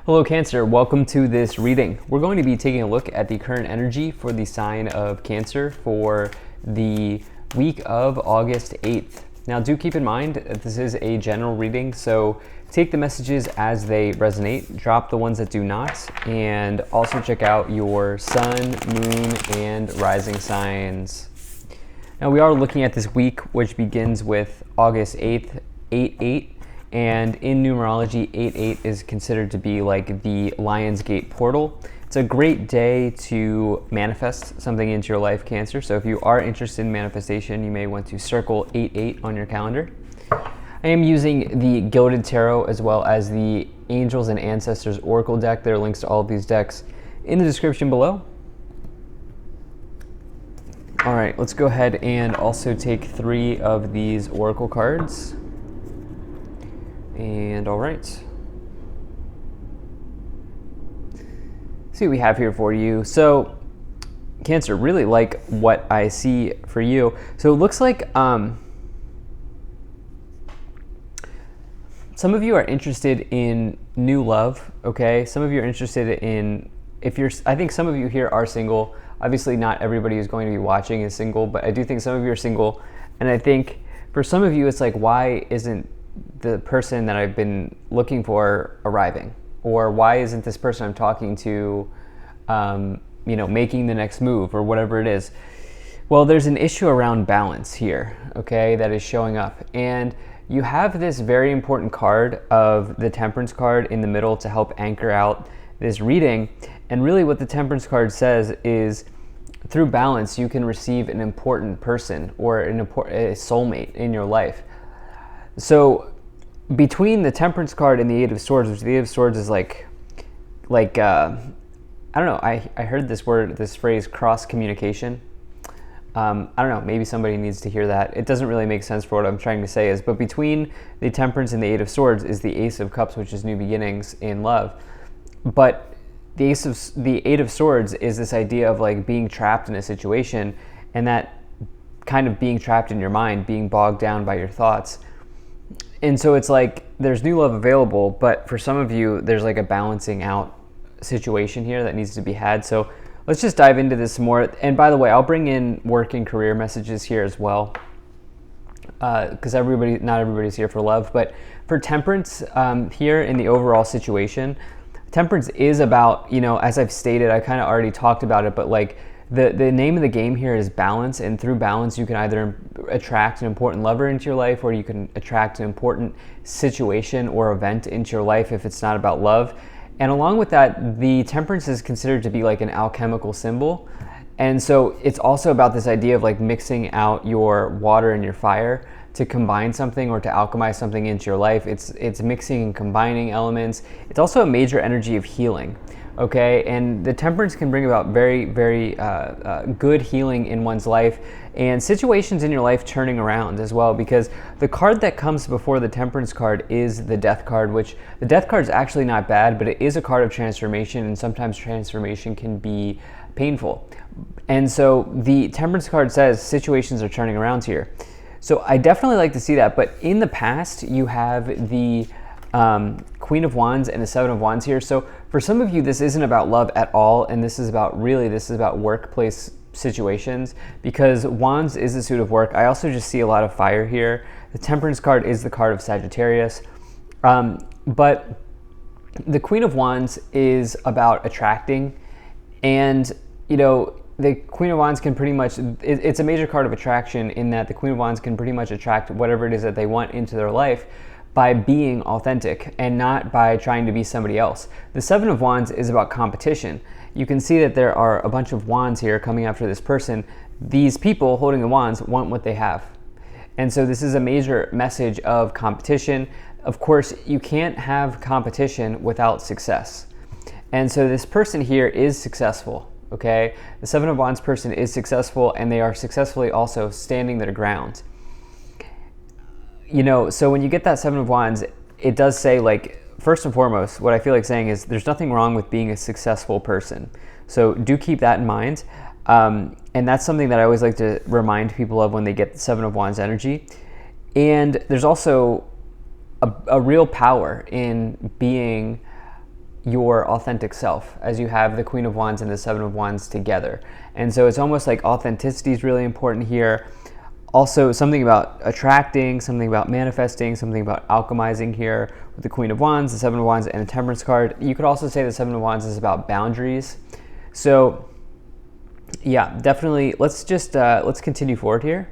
Hello Cancer, welcome to this reading. We're going to be taking a look at the current energy for the sign of Cancer for the week of August 8th. Now do keep in mind that this is a general reading, so take the messages as they resonate, drop the ones that do not, and also check out your sun, moon, and rising signs. Now we are looking at this week, which begins with August 8th, 8-8. And in numerology, 8-8 is considered to be like the Lion's Gate portal. It's a great day to manifest something into your life, Cancer. So if you are interested in manifestation, you may want to circle 8-8 on your calendar. I am using the Gilded Tarot as well as the Angels and Ancestors Oracle deck. There are links to all of these decks in the description below. All right, let's go ahead and also take 3 of these Oracle cards. And all right, see what we have here for you. So Cancer, really like what I see for you. So it looks like some of you are interested in new love, okay? Some of you are interested in, I think some of you here are single. Obviously not everybody who's going to be watching is single, but I do think some of you are single. And I think for some of you, it's like, why isn't the person that I've been looking for arriving? Or why isn't this person I'm talking to, making the next move or whatever it is? Well, there's an issue around balance here, okay, that is showing up. And you have this very important card of the Temperance card in the middle to help anchor out this reading. And really what the Temperance card says is through balance, you can receive an important person or a soulmate in your life. So between the Temperance card and the Eight of Swords, which the Eight of Swords is like I don't know, I heard this phrase, cross communication. I don't know, maybe somebody needs to hear that. It doesn't really make sense for what I'm trying to say is, but between the Temperance and the Eight of Swords is the Ace of Cups, which is new beginnings in love. But the Eight of Swords is this idea of like being trapped in a situation, and that kind of being trapped in your mind, being bogged down by your thoughts. And so it's like there's new love available, but for some of you, there's like a balancing out situation here that needs to be had. So let's just dive into this more. And by the way, I'll bring in work and career messages here as well, because not everybody's here for love. But for Temperance, here in the overall situation, Temperance is about, as I've stated, I kind of already talked about it, but like the name of the game here is balance, and through balance you can either attract an important lover into your life, or you can attract an important situation or event into your life if it's not about love. And along with that, the Temperance is considered to be like an alchemical symbol, and so it's also about this idea of like mixing out your water and your fire to combine something or to alchemize something into your life. It's mixing and combining elements. It's also a major energy of healing. Okay, and the Temperance can bring about very, very good healing in one's life and situations in your life turning around as well, because the card that comes before the Temperance card is the Death card, which the Death card is actually not bad, but it is a card of transformation, and sometimes transformation can be painful. And so the Temperance card says situations are turning around here. So I definitely like to see that, but in the past you have the Queen of Wands and the Seven of Wands here. So for some of you, this isn't about love at all, and this is about workplace situations, because Wands is the suit of work. I also just see a lot of fire here. The Temperance card is the card of Sagittarius, but the Queen of Wands is about attracting, and the Queen of Wands can pretty much, it's a major card of attraction in that the Queen of Wands can pretty much attract whatever it is that they want into their life by being authentic and not by trying to be somebody else. The Seven of Wands is about competition. You can see that there are a bunch of wands here coming after this person. These people holding the wands want what they have. And so this is a major message of competition. Of course, you can't have competition without success. And so this person here is successful, okay? The Seven of Wands person is successful, and they are successfully also standing their ground. So when you get that Seven of Wands, it does say, like, first and foremost, what I feel like saying is there's nothing wrong with being a successful person. So do keep that in mind. And that's something that I always like to remind people of when they get the Seven of Wands energy. And there's also a real power in being your authentic self, as you have the Queen of Wands and the Seven of Wands together. And so it's almost like authenticity is really important here. Also, something about attracting, something about manifesting, something about alchemizing here with the Queen of Wands, the Seven of Wands, and the Temperance card. You could also say the Seven of Wands is about boundaries. So yeah, definitely let's continue forward here.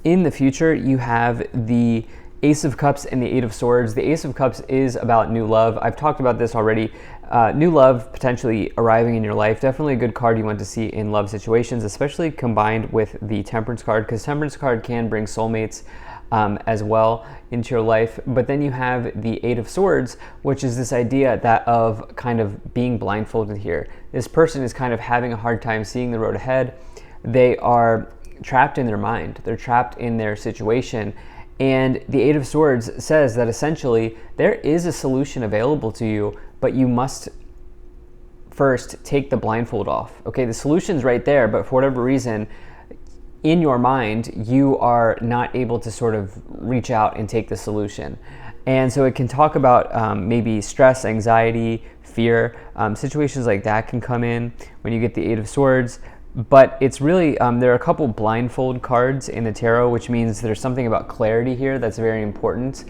In the future, you have the Ace of Cups and the Eight of Swords. The Ace of Cups is about new love. I've talked about this already. New love potentially arriving in your life. Definitely a good card you want to see in love situations, especially combined with the Temperance card, because Temperance card can bring soulmates as well into your life. But then you have the Eight of Swords, which is this idea that of kind of being blindfolded here. This person is kind of having a hard time seeing the road ahead. They are trapped in their mind. They're trapped in their situation. And the Eight of Swords says that essentially there is a solution available to you, but you must first take the blindfold off. Okay, the solution's right there, but for whatever reason, in your mind, you are not able to sort of reach out and take the solution. And so it can talk about maybe stress, anxiety, fear. Situations like that can come in when you get the Eight of Swords. But it's really, there are a couple blindfold cards in the tarot, which means there's something about clarity here that's very important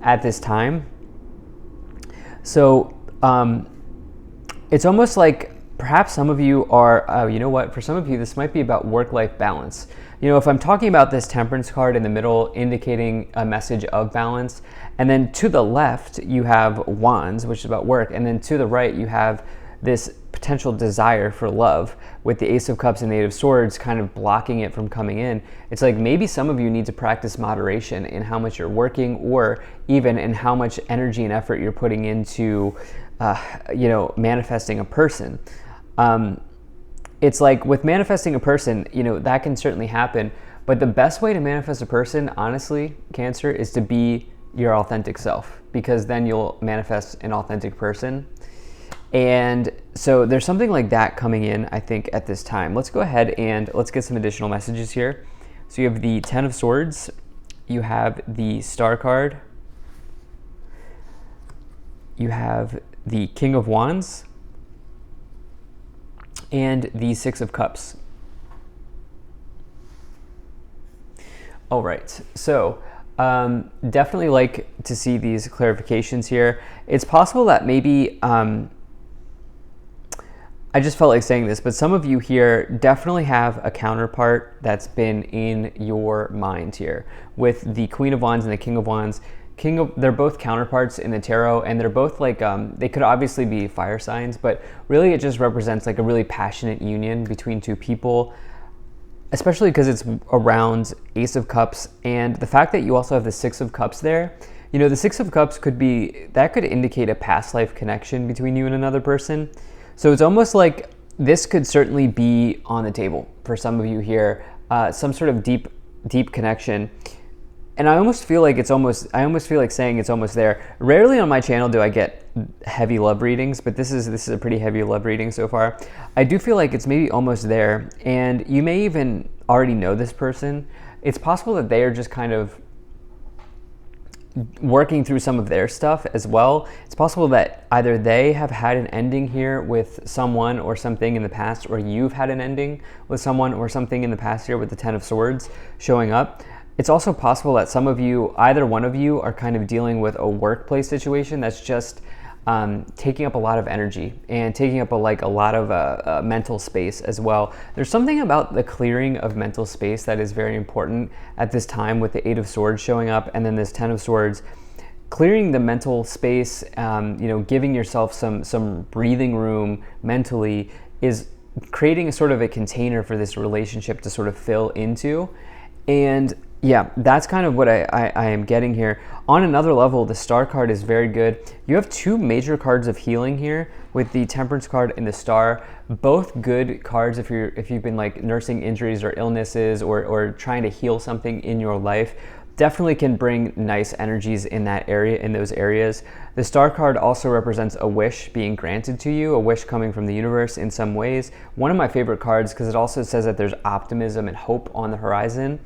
at this time. So it's almost like perhaps some of you are, you know what, for some of you, this might be about work-life balance. You know, if I'm talking about this Temperance card in the middle indicating a message of balance, and then to the left, you have Wands, which is about work, and then to the right, you have this potential desire for love with the Ace of Cups and the Eight of Swords kind of blocking it from coming in. It's like maybe some of you need to practice moderation in how much you're working, or even in how much energy and effort you're putting into, you know, manifesting a person. It's like with manifesting a person, you know, that can certainly happen, but the best way to manifest a person, honestly, Cancer, is to be your authentic self, because then you'll manifest an authentic person. And so there's something like that coming in, I think, at this time. Let's go ahead and let's get some additional messages here. So you have the Ten of Swords, you have the Star card, you have the King of Wands, and the Six of Cups. All right, so definitely like to see these clarifications here. It's possible that maybe, I just felt like saying this, but some of you here definitely have a counterpart that's been in your mind here with the Queen of Wands and the King of Wands. They're both counterparts in the tarot, and they're both like, they could obviously be fire signs, but really it just represents like a really passionate union between two people, especially because it's around Ace of Cups, and the fact that you also have the Six of Cups there. You know, the Six of Cups could indicate a past life connection between you and another person. So it's almost like this could certainly be on the table for some of you here, some sort of deep connection. And I almost feel like saying it's almost there. Rarely on my channel do I get heavy love readings, but this is a pretty heavy love reading so far. I do feel like it's maybe almost there, and you may even already know this person. It's possible that they are just kind of working through some of their stuff as well. It's possible that either they have had an ending here with someone or something in the past, or you've had an ending with someone or something in the past here with the Ten of Swords showing up. It's also possible that some of you, either one of you, are kind of dealing with a workplace situation that's just taking up a lot of energy and taking up a lot of mental space as well. There's something about the clearing of mental space that is very important at this time with the Eight of Swords showing up, and then this Ten of Swords. Clearing the mental space, you know, giving yourself some breathing room mentally is creating a sort of a container for this relationship to sort of fill into. And yeah, that's kind of what I am getting here. On another level, the Star card is very good. You have two major cards of healing here with the Temperance card and the Star. Both good cards if you've been like nursing injuries or illnesses or trying to heal something in your life. Definitely can bring nice energies in that area, in those areas. The Star card also represents a wish being granted to you, a wish coming from the universe in some ways. One of my favorite cards because it also says that there's optimism and hope on the horizon.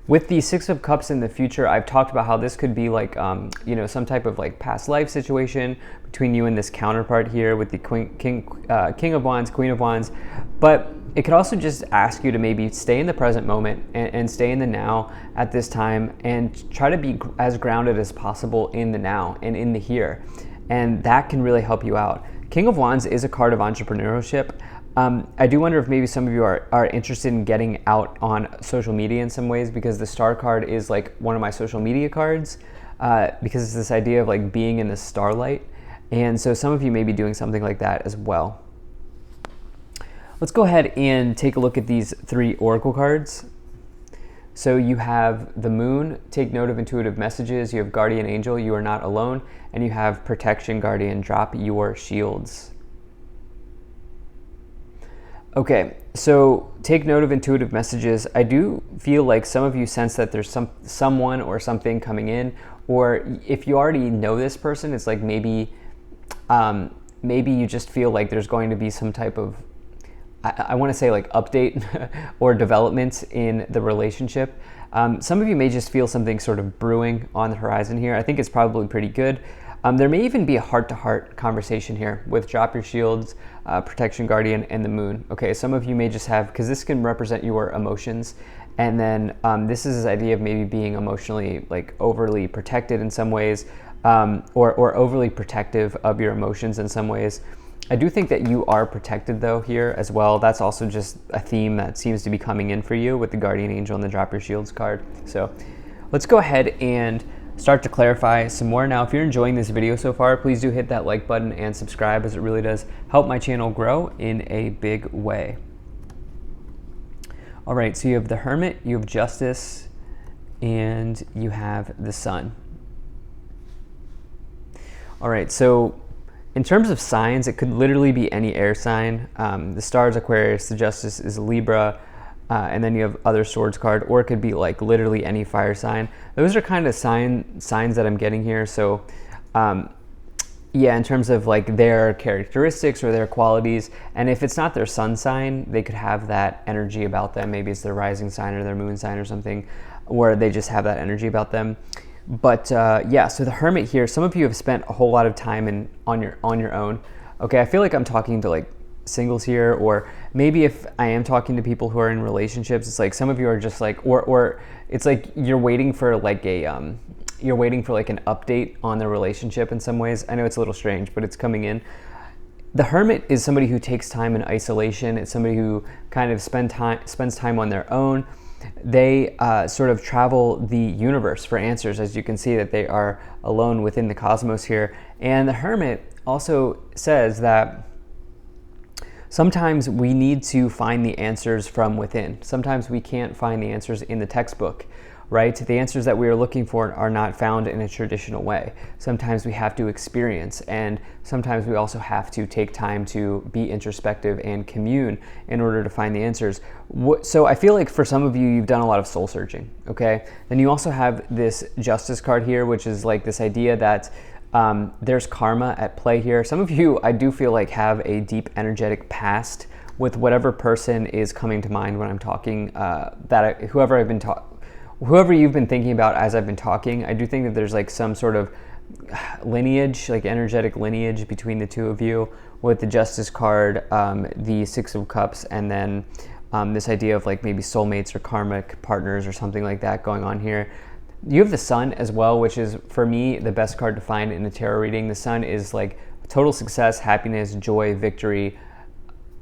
With the Six of Cups in the future, I've talked about how this could be like, some type of like past life situation between you and this counterpart here with the King of Wands, Queen of Wands. But it could also just ask you to maybe stay in the present moment and stay in the now at this time and try to be as grounded as possible in the now and in the here. And that can really help you out. King of Wands is a card of entrepreneurship. I do wonder if maybe some of you are interested in getting out on social media in some ways, because the Star card is like one of my social media cards, because it's this idea of like being in the starlight. And so some of you may be doing something like that as well. Let's go ahead and take a look at these 3 oracle cards. So you have the Moon, take note of intuitive messages. You have Guardian Angel, you are not alone. And you have Protection Guardian, drop your shields. Okay, so take note of intuitive messages. I do feel like some of you sense that there's someone or something coming in, or if you already know this person, it's like maybe you just feel like there's going to be some type of, I want to say like update or development in the relationship. Some of you may just feel something sort of brewing on the horizon here. I think it's probably pretty good. There may even be a heart-to-heart conversation here with Drop Your Shields, Protection Guardian, and the Moon. Okay, some of you may just have, because this can represent your emotions, and then this is this idea of maybe being emotionally like overly protected in some ways, or overly protective of your emotions in some ways. I do think that you are protected though here as well. That's also just a theme that seems to be coming in for you with the Guardian Angel and the Drop Your Shields card. So let's go ahead and start to clarify some more. Now, if you're enjoying this video so far, please do hit that like button and subscribe, as it really does help my channel grow in a big way. All right, so you have the Hermit, you have Justice, and you have the Sun. All right, so in terms of signs, it could literally be any air sign. The Star is Aquarius, the Justice is Libra, and then you have other swords card, or it could be like literally any fire sign. Those are kind of signs that I'm getting here. So yeah, in terms of like their characteristics or their qualities, and if it's not their sun sign, they could have that energy about them. Maybe it's their rising sign or their moon sign or something, where they just have that energy about them. But yeah, so the Hermit here, some of you have spent a whole lot of time on your own. Okay, I feel like I'm talking to like singles here, or maybe if I am talking to people who are in relationships, it's like some of you are just like, or it's like you're waiting for like an update on the relationship in some ways. I know it's a little strange, but it's coming in. The Hermit is somebody who takes time in isolation. It's somebody who kind of spends time on their own. They sort of travel the universe for answers, as you can see that they are alone within the cosmos here. And the Hermit also says that sometimes we need to find the answers from within. Sometimes we can't find the answers in the textbook, right? The answers that we are looking for are not found in a traditional way. Sometimes we have to experience, and sometimes we also have to take time to be introspective and commune in order to find the answers. So I feel like for some of you, you've done a lot of soul searching, okay? Then you also have this Justice card here, which is like this idea that there's karma at play here. Some of you, I do feel like, have a deep energetic past with whatever person is coming to mind when I'm talking, whoever you've been thinking about as I've been talking. I do think that there's like some sort of lineage, like energetic lineage between the two of you, with the Justice card, the Six of Cups, and then this idea of like maybe soulmates or karmic partners or something like that going on here. You have the Sun as well, which is, for me, the best card to find in a tarot reading. The Sun is like total success, happiness, joy, victory,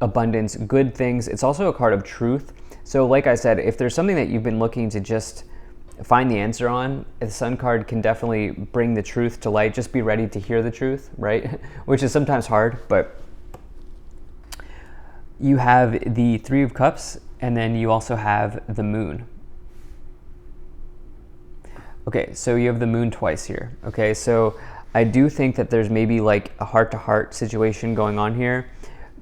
abundance, good things. It's also a card of truth. So like I said, if there's something that you've been looking to just find the answer on, the Sun card can definitely bring the truth to light. Just be ready to hear the truth, right? Which is sometimes hard, but you have the Three of Cups, and then you also have the Moon. Okay, so you have the Moon twice here. Okay, so I do think that there's maybe like a heart-to-heart situation going on here.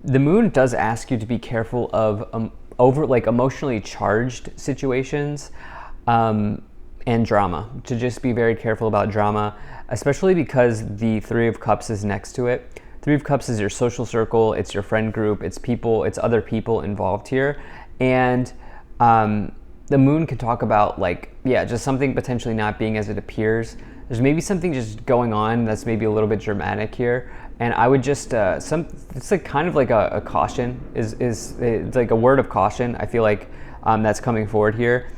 The Moon does ask you to be careful of emotionally charged situations and drama, to just be very careful about drama, especially because the Three of Cups is next to it. Three of Cups is your social circle, it's your friend group, it's other people involved here. And the moon can talk about like, yeah, just something potentially not being as it appears. There's maybe something just going on that's maybe a little bit dramatic here. And I would just, it's like kind of like a caution, it's like a word of caution. I feel like that's coming forward here.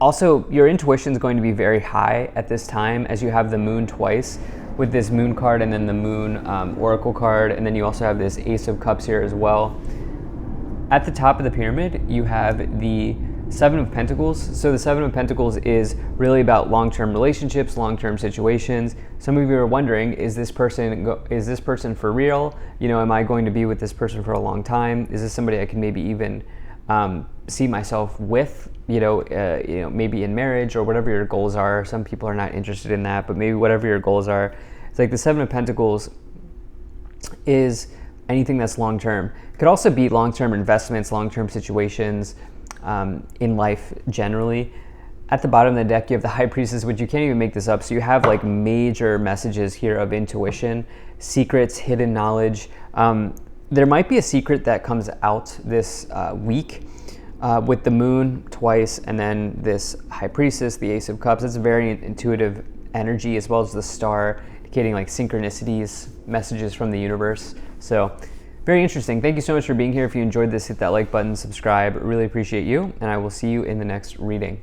Also, your intuition is going to be very high at this time as you have the moon twice with this moon card and then the moon oracle card. And then you also have this Ace of Cups here as well. At the top of the pyramid, you have the Seven of Pentacles. So the Seven of Pentacles is really about long-term relationships, long-term situations. Some of you are wondering, is this person for real? You know, am I going to be with this person for a long time? Is this somebody I can maybe even see myself with? You know, maybe in marriage or whatever your goals are. Some people are not interested in that, but maybe whatever your goals are. It's like the Seven of Pentacles is anything that's long-term. It could also be long-term investments, long-term situations in life generally. At the bottom of the deck, you have the High Priestess, which you can't even make this up. So you have like major messages here of intuition, secrets, hidden knowledge. There might be a secret that comes out this week with the moon twice and then this High Priestess, the Ace of Cups. It's a very intuitive energy, as well as the star indicating like synchronicities, messages from the universe. So very interesting. Thank you so much for being here. If you enjoyed this, hit that like button, subscribe. Really appreciate you, and I will see you in the next reading.